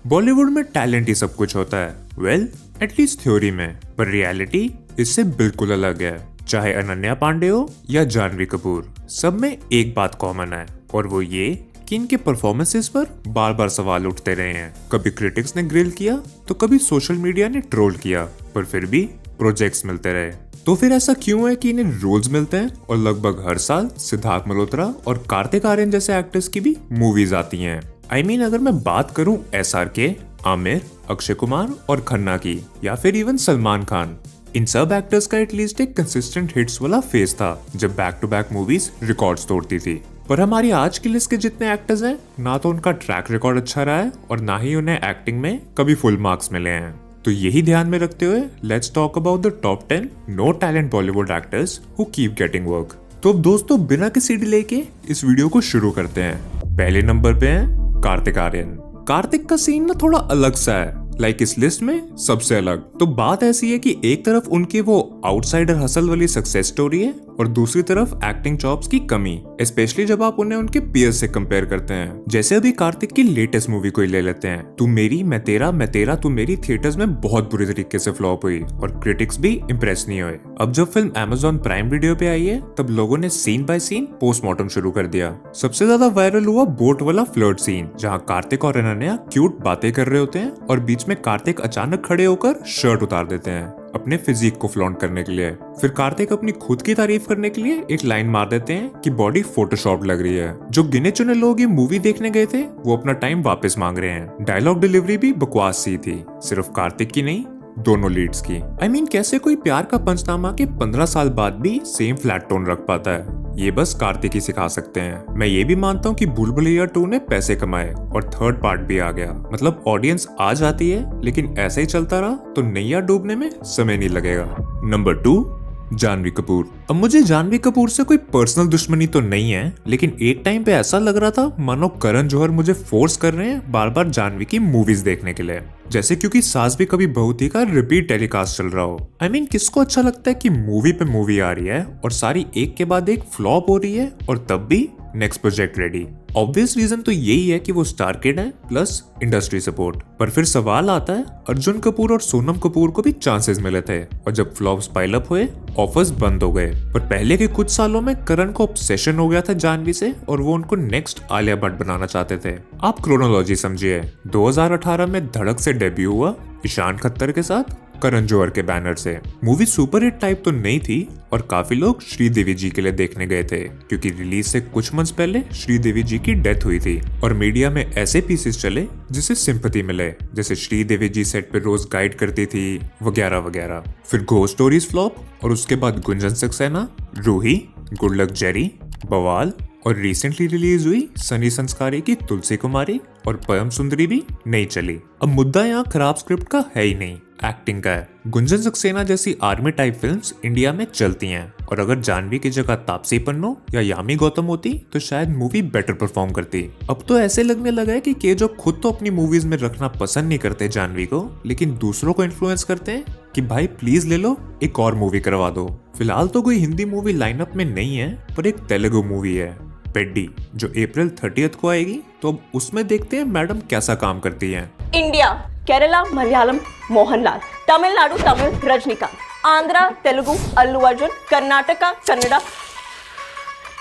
बॉलीवुड में टैलेंट ही सब कुछ होता है। वेल, एटलीस्ट थ्योरी में, पर रियलिटी इससे बिल्कुल अलग है। चाहे अनन्या पांडे हो या जानवी कपूर, सब में एक बात कॉमन है और वो ये कि इनके परफॉर्मेंसेस पर बार बार सवाल उठते रहे हैं। कभी क्रिटिक्स ने ग्रिल किया तो कभी सोशल मीडिया ने ट्रोल किया, पर फिर भी प्रोजेक्ट्स मिलते रहे। तो फिर ऐसा क्यों है कि इन्हें रोल्स मिलते हैं और लगभग हर साल सिद्धार्थ मल्होत्रा और कार्तिक आर्यन जैसे एक्टर्स की भी मूवीज आती हैं। अगर मैं बात करूं SRK, आमिर, अक्षय कुमार और खन्ना की, या फिर इवन सलमान खान, इन सब एक्टर्स का एटलीस्ट एक कंसिस्टेंट हिट्स वाला फेज था जब back to back movies records तोड़ती थी। पर हमारी आज की लिस्ट के जितने एक्टर्स हैं, ना तो उनका ट्रैक रिकॉर्ड अच्छा रहा है और ना ही उन्हें एक्टिंग में कभी फुल मार्क्स मिले हैं। तो यही ध्यान में रखते हुए let's talk about the top 10 no talent Bollywood actors who keep getting work. तो अब दोस्तों, बिना किसी डिले के इस वीडियो को शुरू करते हैं। पहले नंबर पे है कार्तिक आर्यन। कार्तिक का सीन ना थोड़ा अलग सा है, इस लिस्ट में सबसे अलग। तो बात ऐसी है कि एक तरफ उनकी वो आउटसाइडर हसल वाली सक्सेस स्टोरी है और दूसरी तरफ एक्टिंग जॉब्स की कमी, स्पेशली जब आप उन्हें उनके पीयर्स से कंपेयर करते हैं। जैसे अभी कार्तिक की लेटेस्ट मूवी को ही ले लेते हैं, तू मेरी मैं तेरा तू मेरी थिएटर्स में बहुत बुरी तरीके से फ्लॉप हुई और क्रिटिक्स भी इम्प्रेस नहीं हुए। अब जब फिल्म Amazon प्राइम वीडियो पे आई है, तब लोगों ने सीन बाय सीन पोस्टमार्टम शुरू कर दिया। सबसे ज्यादा वायरल हुआ बोट वाला फ्लर्ट सीन, जहाँ कार्तिक और अनन्या क्यूट बातें कर रहे होते हैं और बीच में कार्तिक अचानक खड़े होकर शर्ट उतार देते हैं अपने फिजिक को फ्लॉन्ट करने के लिए। फिर कार्तिक अपनी खुद की तारीफ करने के लिए एक लाइन मार देते हैं कि बॉडी फोटोशॉप लग रही है। जो गिने चुने लोग ये मूवी देखने गए थे, वो अपना टाइम वापस मांग रहे हैं। डायलॉग डिलीवरी भी बकवास सी थी, सिर्फ कार्तिक की नहीं, दोनों लीड्स की। कैसे कोई प्यार का पंचनामा के 15 साल बाद भी सेम फ्लैट टोन रख पाता है, ये बस कार्तिक ही सिखा सकते हैं। मैं ये भी मानता हूँ कि भूल भुलैया 2 ने पैसे कमाए और थर्ड पार्ट भी आ गया। मतलब ऑडियंस आ जाती है, लेकिन ऐसे ही चलता रहा तो नैया डूबने में समय नहीं लगेगा। नंबर 2, जानवी कपूर। अब मुझे जानवी कपूर से कोई पर्सनल दुश्मनी तो नहीं है, लेकिन एक टाइम पे ऐसा लग रहा था मानो करण जौहर मुझे फोर्स कर रहे हैं बार बार जानवी की मूवीज देखने के लिए। जैसे क्योंकि सास भी कभी बहू थी का रिपीट टेलीकास्ट चल रहा हो। किसको अच्छा लगता है कि मूवी पे मूवी आ रही है और सारी एक के बाद एक फ्लॉप हो रही है और तब भी next project ready. Obvious reason तो यही है कि वो स्टार किड है प्लस इंडस्ट्री सपोर्ट। पर फिर सवाल आता है, अर्जुन कपूर और सोनम कपूर को भी चांसेस मिले थे और जब फ्लॉप्स पाइल अप हुए, ऑफर्स बंद हो गए। पर पहले के कुछ सालों में करण को ऑब्सेशन हो गया था जानवी से और वो उनको नेक्स्ट आलिया भट्ट बनाना चाहते थे। आप क्रोनोलॉजी समझिए, 2018 में धड़क से डेब्यू हुआ ईशान खत्तर के साथ करण जौहर के बैनर से। मूवी सुपर हिट टाइप तो नहीं थी और काफी लोग श्रीदेवी जी के लिए देखने गए थे, क्योंकि रिलीज से कुछ मंथ्स पहले श्रीदेवी जी की डेथ हुई थी और मीडिया में ऐसे पीसेस चले जिसे सिंपैथी मिले, जैसे श्रीदेवी जी सेट पे रोज गाइड करती थी वगैरह वगैरह। फिर घोस्ट स्टोरीज फ्लॉप और उसके बाद Gunjan Saxena, Roohi, good luck Jerry, Bawaal और रिसेंटली रिलीज हुई सनी संस्कारी की तुलसी कुमारी और परम सुंदरी भी नहीं चली। अब मुद्दा यहाँ खराब स्क्रिप्ट का है ही नहीं, एक्टिंग का है। गुंजन सक्सेना जैसी आर्मी टाइप फिल्म्स इंडिया में चलती हैं और अगर जानवी की जगह तापसी पन्नू या यामी गौतम होती तो शायद मूवी बेटर परफॉर्म करती। अब तो ऐसे लगने लगा है कि केजो खुद तो अपनी मूवीज में रखना पसंद नहीं करते जानवी को, लेकिन दूसरों को इन्फ्लुएंस करते हैं कि भाई प्लीज ले लो, एक और मूवी करवा दो। फिलहाल तो कोई हिंदी मूवी लाइनअप में नहीं है, पर एक तेलुगु मूवी है पेड्डी, जो अप्रैल 30 को आएगी। तो अब उसमें देखते हैं मैडम कैसा काम करती हैं। इंडिया, केरला मलयालम मोहनलाल, तमिलनाडु तमिल रजनीकांत, आंध्रा तेलुगु अल्लू अर्जुन, कर्नाटका कन्नड़ा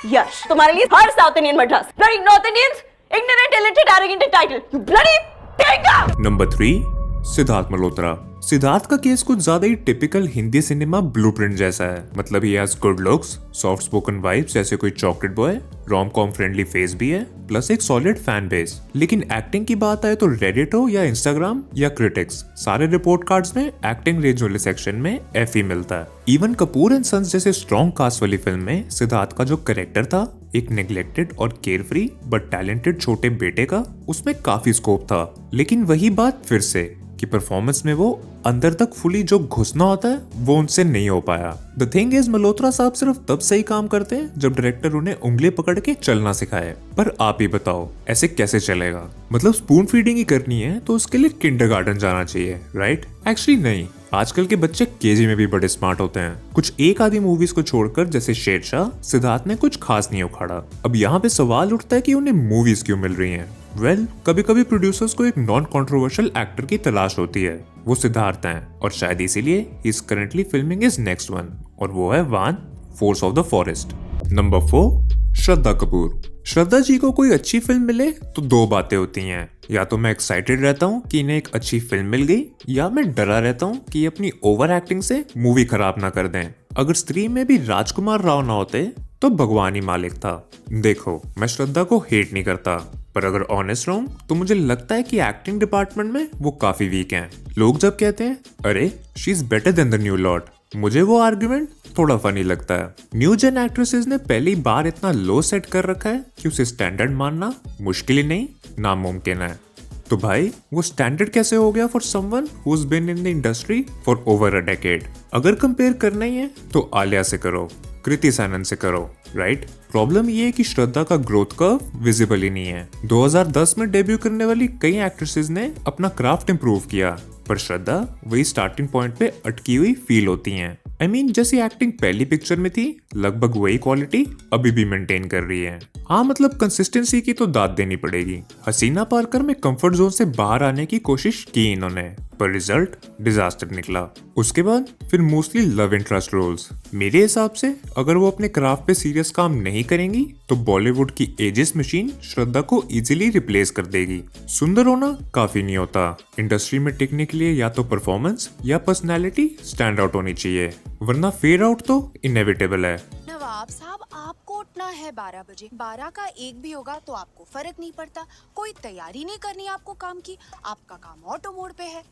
यश। तुम्हारे लिए हर south Indian Madras, bloody north Indians, ignorant, talented, arrogant title, you bloody tinker। Number 3, Siddharth Malhotra. Siddharth का केस कुछ ज्यादा ही टिपिकल हिंदी सिनेमा ब्लूप्रिंट जैसा है। मतलब ही has good looks, soft spoken vibes जैसे कोई chocolate boy, rom com friendly face भी है, प्लस एक सॉलिड फैन बेस। लेकिन एक्टिंग की बात आए तो रेडिट हो या इंस्टाग्राम या क्रिटिक्स, सारे रिपोर्ट कार्ड्स में एक्टिंग रेंज वाले सेक्शन में F ही मिलता है। इवन कपूर एंड सन्स जैसे स्ट्रॉन्ग कास्ट वाली फिल्म में सिद्धार्थ का जो कैरेक्टर था, एक नेग्लेक्टेड और केयरफ्री बट टैलेंटेड छोटे बेटे का, उसमें काफी स्कोप था। लेकिन वही बात फिर से कि परफॉर्मेंस में वो अंदर तक फुली जो घुसना होता है वो उनसे नहीं हो पाया। द थिंग इज, मल्होत्रा साहब सिर्फ तब सही काम करते हैं जब डायरेक्टर उन्हें उंगली पकड़ के चलना सिखाए। पर आप ही बताओ, ऐसे कैसे चलेगा? मतलब स्पून फीडिंग ही करनी है तो उसके लिए किंडरगार्टन जाना चाहिए, राइट? एक्चुअली नहीं, आजकल के बच्चे केजी में भी बड़े स्मार्ट होते हैं। कुछ एक आधी मूवीज को छोड़कर जैसे शेरशाह, सिद्धार्थ ने कुछ खास नहीं उखाड़ा। अब यहाँ पे सवाल उठता है कि उन्हें मूवीज क्यों मिल रही हैं? वेल, कभी कभी प्रोड्यूसर्स को एक नॉन कंट्रोवर्शियल एक्टर की तलाश होती है। वो सिद्धार्थ हैं और शायद इसीलिए he is currently filming his next one, और वो है Vaan, force of the forest. Number 4, Shraddha Kapoor. Shraddha ji को कोई अच्छी फिल्म मिले तो दो बातें होती हैं, या तो मैं एक्साइटेड रहता हूँ कि इन्हें एक अच्छी फिल्म मिल गई, या मैं डरा रहता हूँ कि ये अपनी ओवर एक्टिंग से मूवी खराब ना कर दें। अगर स्त्री में भी राजकुमार राव ना होते तो भगवान ही मालिक था। देखो, मैं श्रद्धा को हेट नहीं करता, पर अगर ऑनेस्ट रहूं तो मुझे लगता है कि एक्टिंग डिपार्टमेंट में वो काफी वीक हैं। लोग जब कहते हैं अरे she is better than the new lot, मुझे वो आर्गुमेंट थोड़ा फनी लगता है। न्यू जेन एक्ट्रेसेस ने पहली बार इतना लो सेट कर रखा है कि उसे स्टैंडर्ड मानना मुश्किल ही नहीं, नामुमकिन है। तो भाई, वो स्टैंडर्ड कैसे हो गया for someone who has been in the industry for over a decade? अगर कंपेयर करना ही है तो आलिया से करो, कृति सैनन से करो, राइट? प्रॉब्लम ये है कि श्रद्धा का ग्रोथ कर्व विजिबल ही नहीं है। 2010 में डेब्यू करने वाली कई एक्ट्रेसेस ने अपना क्राफ्ट इंप्रूव किया, पर श्रद्धा वही स्टार्टिंग पॉइंट पे अटकी हुई फील होती हैं। I mean, जैसी एक्टिंग पहली पिक्चर में थी, लगभग वही क्वालिटी अभी भी मेंटेन कर रही है। हाँ, मतलब कंसिस्टेंसी की तो दाद देनी पड़ेगी। हसीना पारकर में कंफर्ट जोन से बाहर आने की कोशिश की इन्होंने, पर रिजल्ट डिजास्टर निकला। उसके बाद फिर मोस्टली लव इंटरेस्ट रोल्स। मेरे हिसाब से अगर वो अपने क्राफ्ट पे सीरियस काम नहीं करेंगी तो बॉलीवुड की एजिस मशीन श्रद्धा को इजीली रिप्लेस कर देगी। सुंदर होना काफी नहीं होता, इंडस्ट्री में टिकने के लिए या तो परफॉर्मेंस या पर्सनैलिटी स्टैंड आउट होनी चाहिए, वरना फेड आउट तो इनएविटेबल है। नवाब साहब, आपको उठना है 12 बजे, 12 का 1 भी होगा तो आपको फर्क नहीं पड़ता। कोई तैयारी नहीं करनी आपको काम की, आपका काम ऑटो मोड पे है।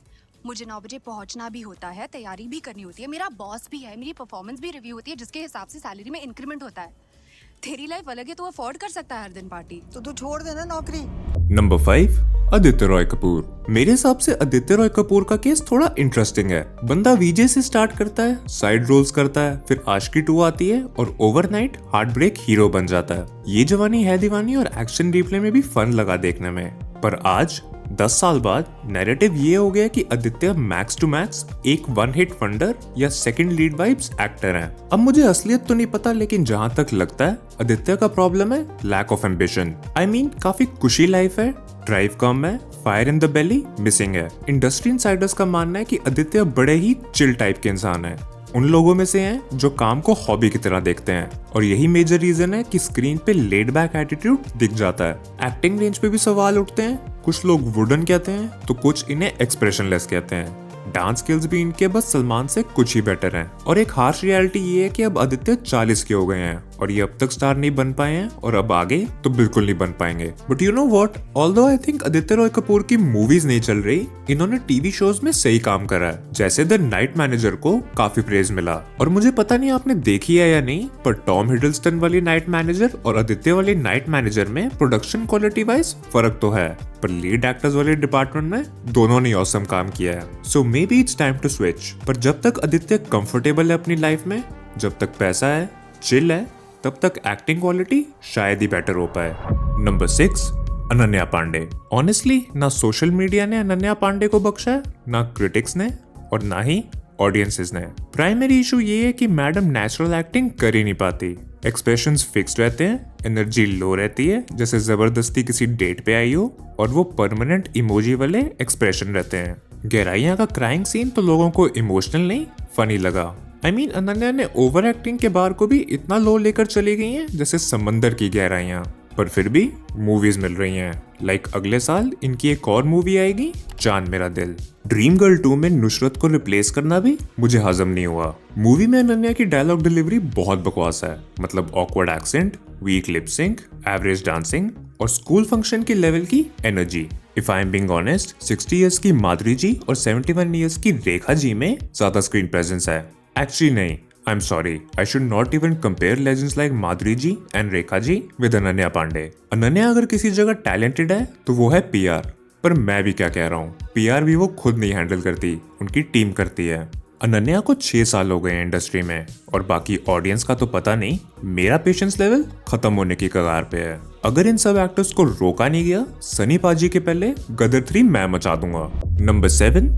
मुझे 9 बजे पहुंचना भी होता है, तैयारी भी करनी होती है, मेरा बॉस भी है, मेरी परफॉर्मेंस भी रिव्यू होती है, जिसके हिसाब से सैलरी में इंक्रीमेंट होता है। तेरी लाइफ अलग है, तो अफोर्ड कर सकता है हर दिन पार्टी। तो तू छोड़ देना नौकरी। नंबर 5, आदित्य रॉय कपूर। मेरे हिसाब से आदित्य रॉय कपूर का केस थोड़ा इंटरेस्टिंग है। बंदा वीजे से स्टार्ट करता है, साइड रोल्स करता है, फिर आशिकी 2 आती है और ओवरनाइट हार्ट ब्रेक हीरो बन जाता है। ये जवानी है दीवानी और एक्शन रिप्ले में भी फन लगा देखने में। पर आज 10 साल बाद नैरेटिव ये हो गया कि आदित्य मैक्स टू मैक्स एक वन हिट वंडर या सेकंड लीड वाइब्स एक्टर हैं। अब मुझे असलियत तो नहीं पता, लेकिन जहां तक लगता है आदित्य का प्रॉब्लम है lack of ambition. I mean, काफी कुशी लाइफ है, ड्राइव कम है, fire in the belly missing है। इंडस्ट्री इनसाइडर्स का मानना है कि आदित्य बड़े ही चिल टाइप के इंसान है, उन लोगों में से हैं जो काम को हॉबी की तरह देखते हैं, और यही मेजर रीजन है कि स्क्रीन पे लेड बैक एटीट्यूड दिख जाता है। एक्टिंग रेंज पे भी सवाल उठते हैं, कुछ लोग वुडन कहते हैं तो कुछ इन्हें एक्सप्रेशनलेस कहते हैं। डांस स्किल्स भी इनके बस सलमान से कुछ ही बेटर हैं। और एक हार्श रियलिटी ये है कि अब आदित्य 40 के हो गए हैं और ये अब तक स्टार नहीं बन पाए हैं, और अब आगे तो बिल्कुल नहीं बन पाएंगे। But you know what, although I think Aditya Roy Kapoor की मूवीज नहीं चल रही, इन्होंने टीवी शोज में सही काम करा है। जैसे द नाइट मैनेजर को काफी प्रेज मिला, और मुझे पता नहीं आपने देखी है या नहीं, पर टॉम हिडलस्टन वाली नाइट मैनेजर और आदित्य वाली नाइट मैनेजर में प्रोडक्शन क्वालिटी वाइज फर्क तो है, पर लीड एक्टर्स वाले डिपार्टमेंट में दोनों ने ऑसम काम किया है। So maybe it's time to switch. पर जब तक आदित्य कंफर्टेबल है अपनी लाइफ में, जब तक पैसा है, चिल है, तब तक एक्टिंग क्वालिटी शायद ही बेटर हो पाए। नंबर 6, अनन्या पांडे। ऑनेस्टली, ना सोशल मीडिया ने अनन्या पांडे को बख्शा है, ना क्रिटिक्स ने, और ना ही ऑडियंसेस ने। प्राइमरी इशू ये है कि मैडम नेचुरल एक्टिंग कर ही नहीं पाती। एक्सप्रेशंस फिक्स्ड रहते हैं, एनर्जी लो रहती है जैसे जबरदस्ती किसी डेट पे आई हो, और वो परमानेंट इमोजी वाले एक्सप्रेशन रहते हैं। गहराइयां का क्राइंग सीन तो लोगों को इमोशनल नहीं, फनी लगा। आई मीन, अनन्या ने ओवर एक्टिंग के बार को भी इतना लो लेकर चली गई हैं जैसे समंदर की गहराइयां, पर फिर भी मूवीज मिल रही हैं। लाइक अगले साल इनकी एक और मूवी आएगी, जान मेरा दिल। ड्रीम गर्ल 2 में नुसरत को रिप्लेस करना भी मुझे हजम नहीं हुआ। मूवी में अनन्या की डायलॉग डिलीवरी बहुत बकवास है, मतलब awkward accent, weak lip sync, average dancing और स्कूल फंक्शन की लेवल की energy. If I am being honest, 60 years की माधुरी जी और 71 इयर्स की रेखा जी में ज्यादा स्क्रीन प्रेजेंस है। एक्चुअली नहीं, I'm sorry, I should not even compare legends like Madhuri ji and Rekha ji with Ananya Pandey. Ananya अगर किसी जगह टैलेंटेड है तो वो है PR, पर मैं भी क्या कह रहा हूँ, PR भी वो खुद नहीं हैंडल करती, उनकी टीम करती है। अनन्या को 6 साल हो गए हैं इंडस्ट्री में, और बाकी ऑडियंस का तो पता नहीं, मेरा पेशेंस लेवल खत्म होने की कगार पे है। अगर इन सब एक्टर्स को रोका नहीं गया, सनी पाजी के पहले गदर 3 मैं मचा दूंगा। नंबर 7,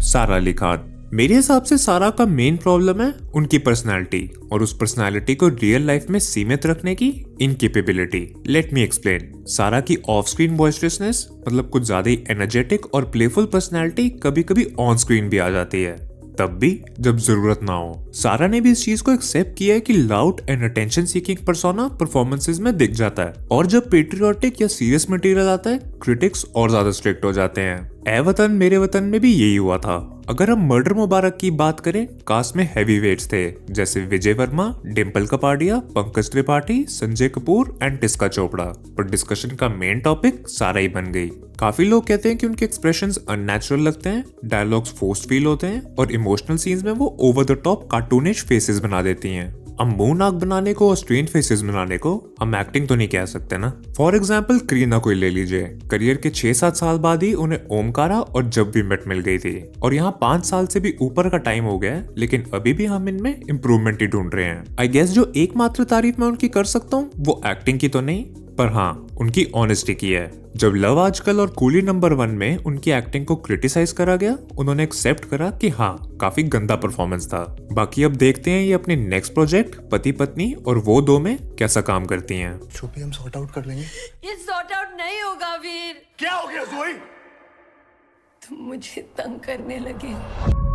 सारा अली खान। मेरे हिसाब से सारा का मेन प्रॉब्लम है उनकी पर्सनालिटी और उस पर्सनालिटी को रियल लाइफ में सीमित रखने की इनकेपेबिलिटी। Let me explain. सारा की ऑफ स्क्रीन बॉयस्ट्रसनेस मतलब कुछ ज्यादा ही एनर्जेटिक और प्लेफुल पर्सनालिटी कभी कभी ऑन स्क्रीन भी आ जाती है, तब भी जब जरूरत ना हो। सारा ने भी इस चीज को एक्सेप्ट किया है कि loud and attention seeking persona performances में दिख जाता है, और जब पेट्रियोटिक या सीरियस मटेरियल आता है क्रिटिक्स और ज्यादा स्ट्रिक्ट हो जाते हैं। ए वतन मेरे वतन में भी यही हुआ था। अगर हम मर्डर मुबारक की बात करें, कास्ट में हैवी वेट्स थे जैसे विजय वर्मा, डिम्पल कपाड़िया, पंकज त्रिपाठी, संजय कपूर एंड टिस्का चोपड़ा, पर डिस्कशन का मेन टॉपिक सारा ही बन गई। काफी लोग कहते हैं कि उनके एक्सप्रेशंस अननेचुरल लगते हैं, डायलॉग्स फोर्स्ड फील होते हैं और इमोशनल सीन्स में वो over the top cartoonish faces बना देती हैं। अब मुंह नाक बनाने को और स्ट्रेन फेसेस बनाने को हम एक्टिंग तो नहीं कह सकते ना। फॉर एग्जाम्पल करीना को ही ले लीजिए। करियर के 6-7 साल बाद ही उन्हें ओमकारा और जब भी मेट मिल गई थी, और यहाँ 5 साल से भी ऊपर का टाइम हो गया है, लेकिन अभी भी हम इनमें इम्प्रूवमेंट ही ढूंढ रहे हैं। आई गेस जो एकमात्र तारीफ मैं उनकी कर सकता हूँ वो एक्टिंग की तो नहीं, पर हाँ उनकी ऑनेस्टी की है। जब लव आजकल और कूली नंबर 1 में उनकी एक्टिंग को क्रिटिसाइज करा गया, उन्होंने एक्सेप्ट करा कि हाँ काफी गंदा परफॉर्मेंस था। बाकी अब देखते हैं ये अपने नेक्स्ट प्रोजेक्ट पति पत्नी और वो 2 में कैसा काम करती हैं। जो भी हम सॉर्ट आउट कर लेंगे। ये सॉर्ट आउट नहीं होगा वीर। क्या हो गया जोई? तुम मुझे तंग करने लगे।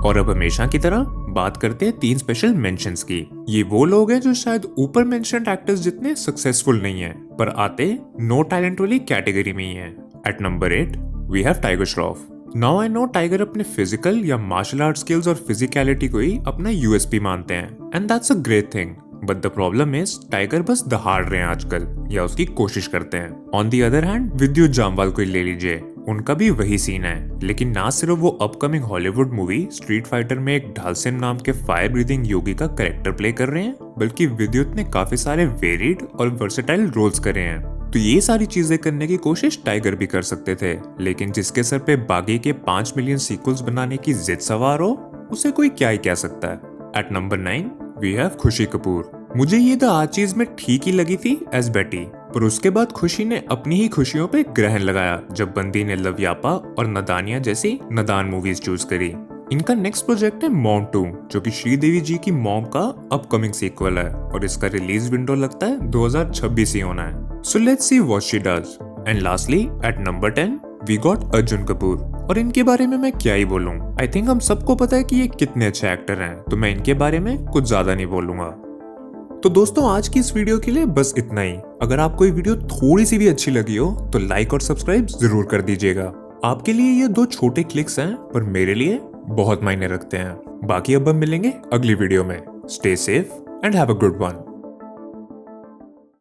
और अब हमेशा की तरह बात करते हैं 3 स्पेशल मेंशंस की। ये वो लोग हैं जो शायद ऊपर मेंशन्ड एक्टर्स जितने सक्सेसफुल नहीं हैं, पर आते नो टैलेंट वाली कैटेगरी में ही हैं। At number 8 we have Tiger Shroff. Now I know Tiger अपने फिजिकल या मार्शल आर्ट स्किल्स और फिजिकलिटी को ही अपना यूएसपी मानते हैं, and that's a great thing. But the problem is Tiger बस दहाड़ रहे हैं आजकल, या उसकी कोशिश करते हैं। ऑन दी अदर हैंड विद्युत जामवाल को ही ले लीजिए, उनका भी वही सीन है। लेकिन ना सिर्फ वो upcoming Hollywood movie street fighter में एक ढालसिम नाम के फायर ब्रीथिंग योगी का कैरेक्टर प्ले कर रहे हैं, बल्कि विद्युत ने काफी सारे वेरिड और वर्सेटाइल रोल्स करे हैं। तो ये सारी चीजें करने की कोशिश टाइगर भी कर सकते थे, लेकिन जिसके सर पे बागी के 5 मिलियन सीक्वल्स बनाने की जिद सवार हो, उसे कोई क्या ही कह सकता है। एट नंबर 9 वी हैव खुशी कपूर। मुझे ये द आर्चीज में ठीक ही लगी थी एज बेटी, पर उसके बाद खुशी ने अपनी ही खुशियों पे ग्रहण लगाया जब बंदी ने लवयापा और नदानिया जैसी नदान मूवीज चूज करी। इनका नेक्स्ट प्रोजेक्ट है मॉम 2, जो कि श्रीदेवी जी की मॉम का अपकमिंग सीक्वल है, और इसका रिलीज विंडो लगता है 2026 ही होना है। So let's see what she does. And lastly at number 10 we got Arjun Kapoor, और इनके बारे में मैं क्या ही बोलूं। आई थिंक हम सबको पता है कि ये कितने अच्छे एक्टर हैं, तो मैं इनके बारे में कुछ ज्यादा नहीं बोलूंगा। तो दोस्तों आज की इस वीडियो के लिए बस इतना ही। अगर आपको ये वीडियो थोड़ी सी भी अच्छी लगी हो तो लाइक और सब्सक्राइब जरूर कर दीजिएगा। आपके लिए ये 2 छोटे क्लिक्स हैं, पर मेरे लिए बहुत मायने रखते हैं। बाकी अब हम मिलेंगे अगली वीडियो में। Stay safe and have a good one.